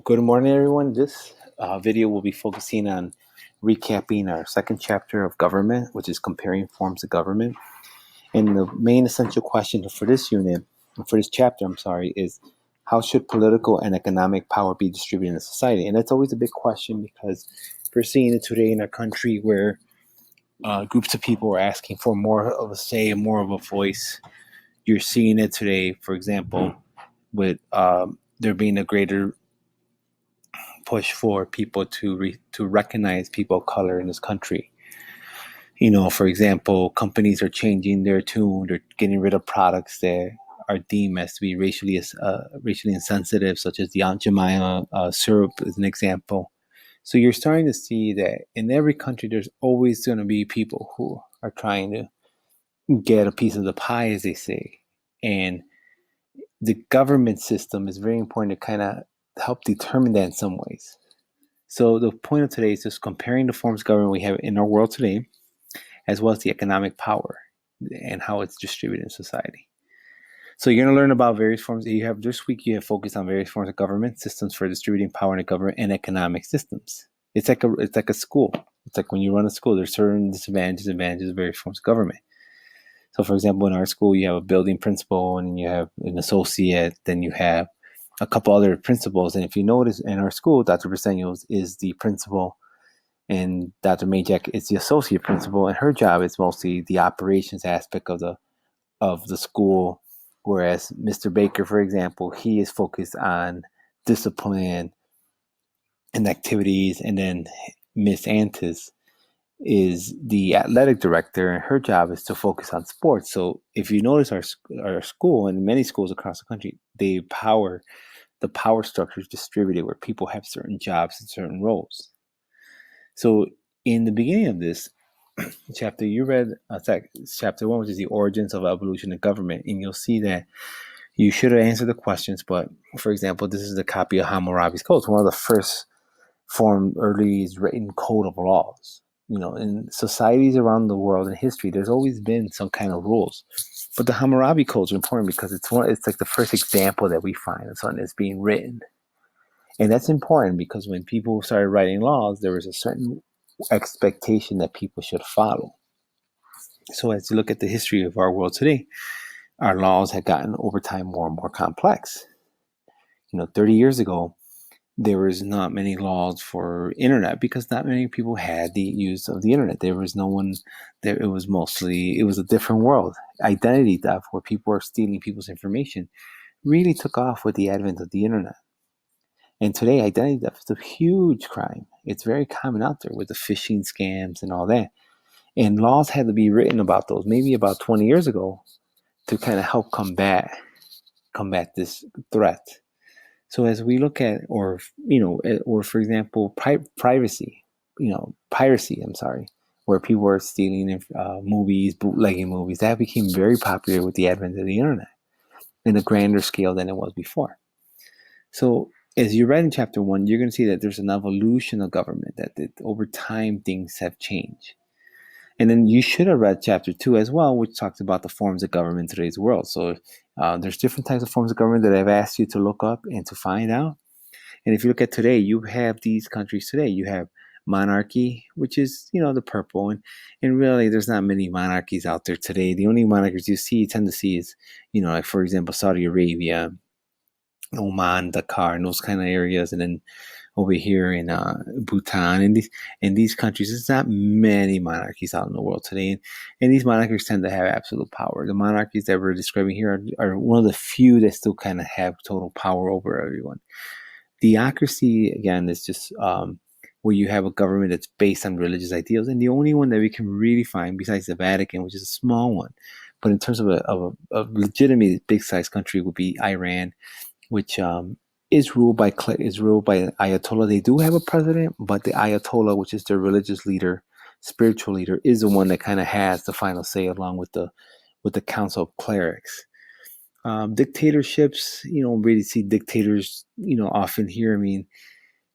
Good morning, everyone. This video will be focusing on recapping our second chapter of government, which is comparing forms of government. And the main essential question for this unit, for this chapter, is how should political and economic power be distributed in society? And that's always a big question because we're seeing it today in our country where groups of people are asking for more of a say and more of a voice. You're seeing it today, for example, with there being a greater push for people to recognize people of color in this country. For example, companies are changing their tune. They're getting rid of products that are deemed as to be racially insensitive, such as the Aunt Jemima syrup is an example. So you're starting to see that in every country, there's always going to be people who are trying to get a piece of the pie, as they say. And the government system is very important to kind of help determine that in some ways. So the point of today is just comparing the forms of government we have in our world today, as well as the economic power and how it's distributed in society. So you're going to learn about various forms. This week you have focused on various forms of government, systems for distributing power in the government, and economic systems. It's like a school. It's like when you run a school, there's certain disadvantages, advantages of various forms of government. So for example, in our school, you have a building principal, and you have an associate, then you have a couple other principals. And if you notice in our school, Dr. Briseños is the principal and Dr. Majak is the associate principal, and her job is mostly the operations aspect of the school. Whereas Mr. Baker, for example, he is focused on discipline and activities. And then Miss Antis is the athletic director, and her job is to focus on sports. So if you notice our school and many schools across the country, the power structure is distributed where people have certain jobs and certain roles. So in the beginning of this chapter, you read chapter 1, which is the origins of evolution of government, and you'll see that you should have answered the questions. But for example, this is a copy of Hammurabi's Code. It's one of the first formed early written code of laws. In societies around the world in history, there's always been some kind of rules. But the Hammurabi Codes are important because it's like the first example that we find of something that's being written. And that's important because when people started writing laws, there was a certain expectation that people should follow. So as you look at the history of our world today, our laws have gotten over time more and more complex. 30 years ago, there was not many laws for internet because not many people had the use of the internet. There was no one there. It was a different world. Identity theft, where people are stealing people's information, really took off with the advent of the internet. And today, identity theft is a huge crime. It's very common out there with the phishing scams and all that. And laws had to be written about those maybe about 20 years ago to kind of help combat this threat. So as we look at, or for example, piracy, where people are stealing movies, bootlegging movies, that became very popular with the advent of the internet in a grander scale than it was before. So as you read in chapter 1, you're going to see that there's an evolution of government, that over time things have changed. And then you should have read chapter 2 as well, which talks about the forms of government in today's world. So there's different types of forms of government that I've asked you to look up and to find out. And if you look at today, you have these countries today. You have monarchy, which is, the purple. And really, there's not many monarchies out there today. The only monarchies you tend to see is, like, for example, Saudi Arabia, Oman, Dakar, and those kind of areas. And then over here in Bhutan, in these countries, there's not many monarchies out in the world today. And these monarchies tend to have absolute power. The monarchies that we're describing here are one of the few that still kind of have total power over everyone. Theocracy, again, is just where you have a government that's based on religious ideals. And the only one that we can really find, besides the Vatican, which is a small one, but in terms of a legitimate big-sized country, would be Iran, which is ruled by Ayatollah. They do have a president, but the Ayatollah, which is their religious leader, spiritual leader, is the one that kind of has the final say, along with the council of clerics. Dictatorships, you don't really see dictators, often here. I mean,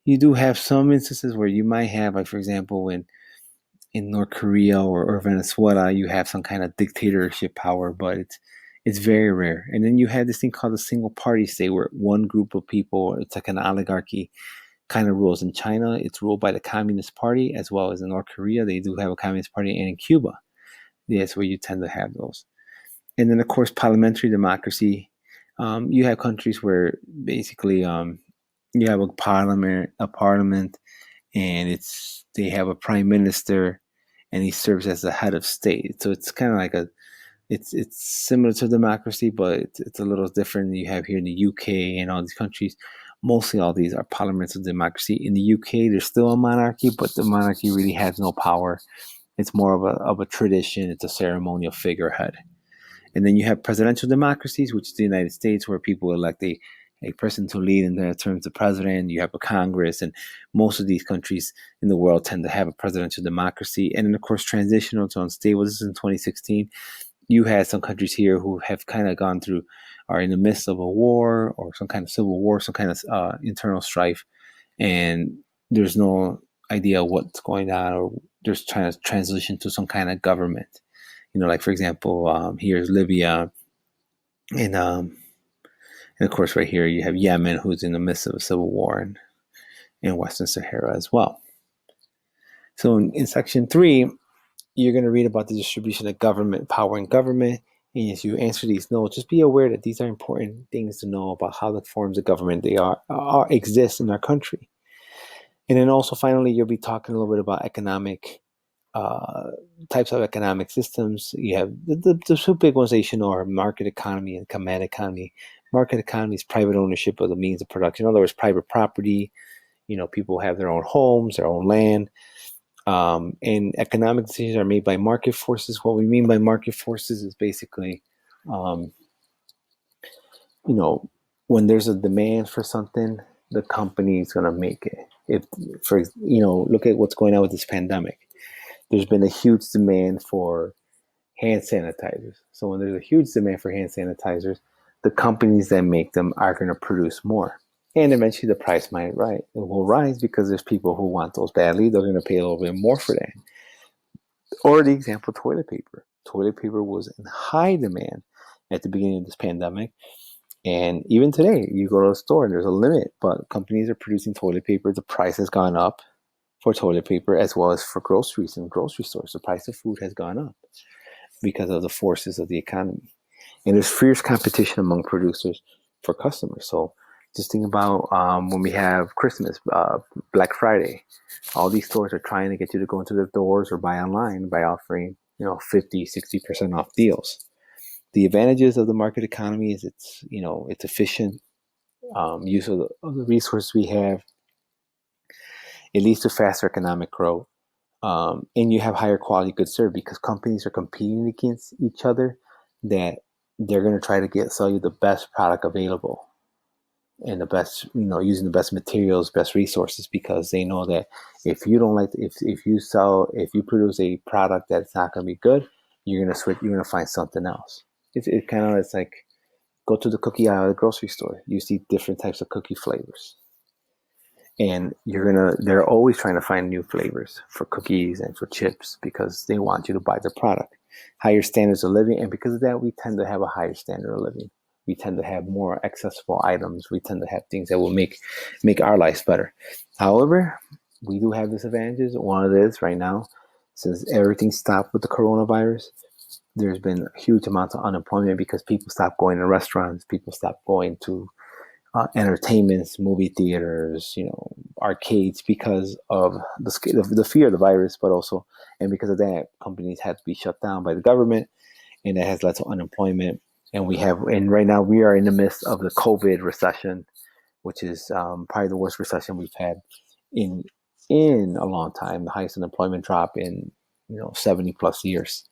you do have some instances where you might have, like, for example, in North Korea or Venezuela, you have some kind of dictatorship power, but It's very rare. And then you have this thing called a single party state, where one group of people, it's like an oligarchy, kind of rules. In China, it's ruled by the Communist Party, as well as in North Korea, they do have a Communist Party, and in Cuba, that's where you tend to have those. And then, of course, parliamentary democracy. You have countries where basically you have a parliament, and they have a prime minister, and he serves as the head of state. So it's kind of like it's similar to democracy, but it's a little different. You have here in the UK and all these countries. Mostly all these are parliamentary democracy. In the UK, there's still a monarchy, but the monarchy really has no power. It's more of a tradition. It's a ceremonial figurehead. And then you have presidential democracies, which is the United States, where people elect a person to lead in their terms of president. You have a Congress, and most of these countries in the world tend to have a presidential democracy. And then, of course, transitional to unstable. This is in 2016. You had some countries here who have kind of are in the midst of a war or some kind of civil war, some kind of internal strife, and there's no idea what's going on, or there's trying to transition to some kind of government. Like for example, here's Libya, and of course right here you have Yemen, who's in the midst of a civil war in Western Sahara as well. So in section 3, you're going to read about the distribution of government power in government. And as you answer these notes, just be aware that these are important things to know about how the forms of government they exist in our country. And then also finally, you'll be talking a little bit about economic types of economic systems. You have the two big ones that you should know are market economy and command economy. Market economy is private ownership of the means of production. In other words, private property. People have their own homes, their own land. And economic decisions are made by market forces. What we mean by market forces is basically, when there's a demand for something, the company is going to make it. Look at what's going on with this pandemic. There's been a huge demand for hand sanitizers. So when there's a huge demand for hand sanitizers, the companies that make them are going to produce more. And eventually the price might rise. It will rise because there's people who want those badly. They're going to pay a little bit more for that. Or the example, toilet paper. Toilet paper was in high demand at the beginning of this pandemic. And even today, you go to a store and there's a limit, but companies are producing toilet paper. The price has gone up for toilet paper, as well as for groceries and grocery stores. The price of food has gone up because of the forces of the economy. And there's fierce competition among producers for customers. So just think about when we have Christmas, Black Friday. All these stores are trying to get you to go into their doors or buy online by offering 50, 60% off deals. The advantages of the market economy is it's efficient use of the resources we have. It leads to faster economic growth. And you have higher quality goods served because companies are competing against each other, that they're going to try to sell you the best product available and the best, using the best materials, best resources, because they know that if you don't if you produce a product that's not going to be good, you're going to switch, you're going to find something else. It's like go to the cookie aisle at the grocery store. You see different types of cookie flavors. And they're always trying to find new flavors for cookies and for chips because they want you to buy their product. Higher standards of living, and because of that, we tend to have a higher standard of living. We tend to have more accessible items. We tend to have things that will make our lives better. However, we do have disadvantages. One of it is right now, since everything stopped with the coronavirus, there's been huge amounts of unemployment because people stopped going to restaurants, people stopped going to entertainments, movie theaters, arcades, because of the fear of the virus, but also, and because of that, companies had to be shut down by the government, and that has led to unemployment. And right now we are in the midst of the COVID recession, which is probably the worst recession we've had in a long time, the highest unemployment drop in 70 plus years.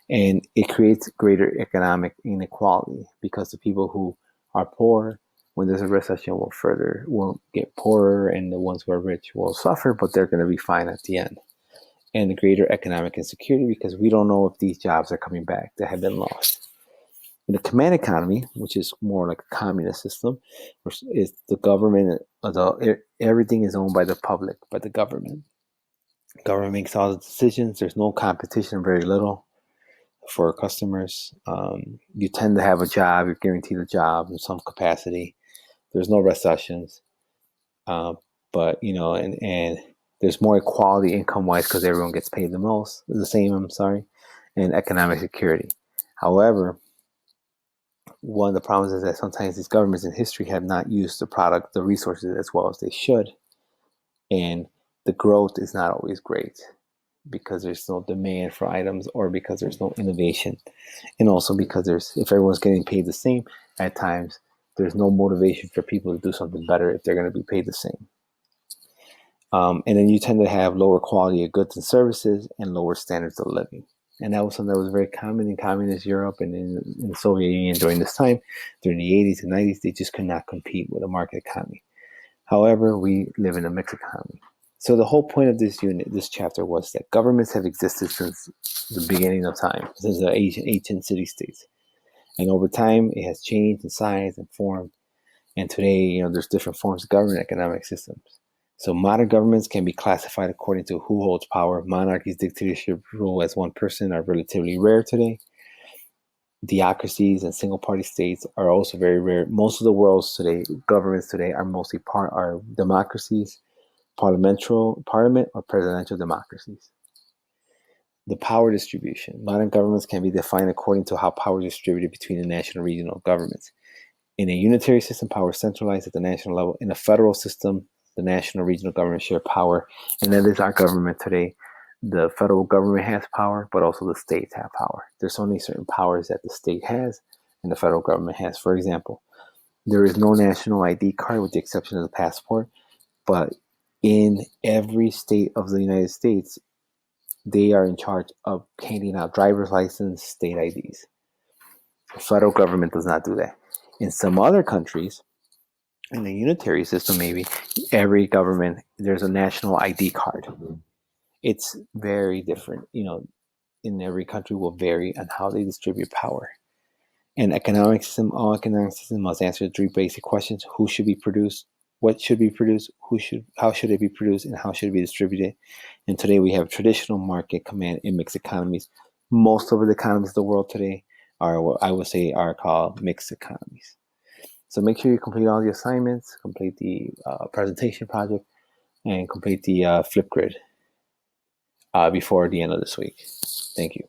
And it creates greater economic inequality because the people who are poor, when there's a recession, will get poorer, and the ones who are rich will suffer, but they're going to be fine at the end. And the greater economic insecurity because we don't know if these jobs are coming back that have been lost. In the command economy, which is more like a communist system, is the government, everything is owned by the public, by the government. The government makes all the decisions. There's no competition, very little. for customers. You tend to have a job, you're guaranteed a job in some capacity. There's no recessions, but and there's more equality income wise because everyone gets paid the same. I'm sorry, and economic security. However, one of the problems is that sometimes these governments in history have not used the resources as well as they should, and the growth is not always great because there's no demand for items or because there's no innovation, and also because if everyone's getting paid the same, at times there's no motivation for people to do something better if they're going to be paid the same. And then you tend to have lower quality of goods and services and lower standards of living. And that was something that was very common in communist Europe and in the Soviet Union during this time. During the 80s and 90s, they just could not compete with a market economy. However, we live in a mixed economy. So the whole point of this chapter was that governments have existed since the beginning of time, since the ancient city-states. And over time, it has changed in size and form. And today, there's different forms of government economic systems. So modern governments can be classified according to who holds power. Monarchies, dictatorship, rule as one person are relatively rare today. Theocracies and single-party states are also very rare. Most of the world's governments today are mostly are democracies, parliament or presidential democracies. The power distribution. Modern governments can be defined according to how power is distributed between the national and regional governments. In a unitary system, power is centralized at the national level. In a federal system, the national and regional governments share power, and that is our government today. The federal government has power, but also the states have power. There's only certain powers that the state has and the federal government has. For example, there is no national ID card with the exception of the passport, but in every state of the United States, they are in charge of handing out driver's license, state IDs. The federal government does not do that. In some other countries, in the unitary system, maybe every government, there's a national ID card. It's very different. In every country will vary on how they distribute power. All economic system must answer three basic questions: who should be produced, what should be produced, how should it be produced, and how should it be distributed. And today we have traditional market command and mixed economies. Most of the economies of the world today are what I would say are called mixed economies. So make sure you complete all the assignments, complete the presentation project, and complete the Flipgrid before the end of this week. Thank you.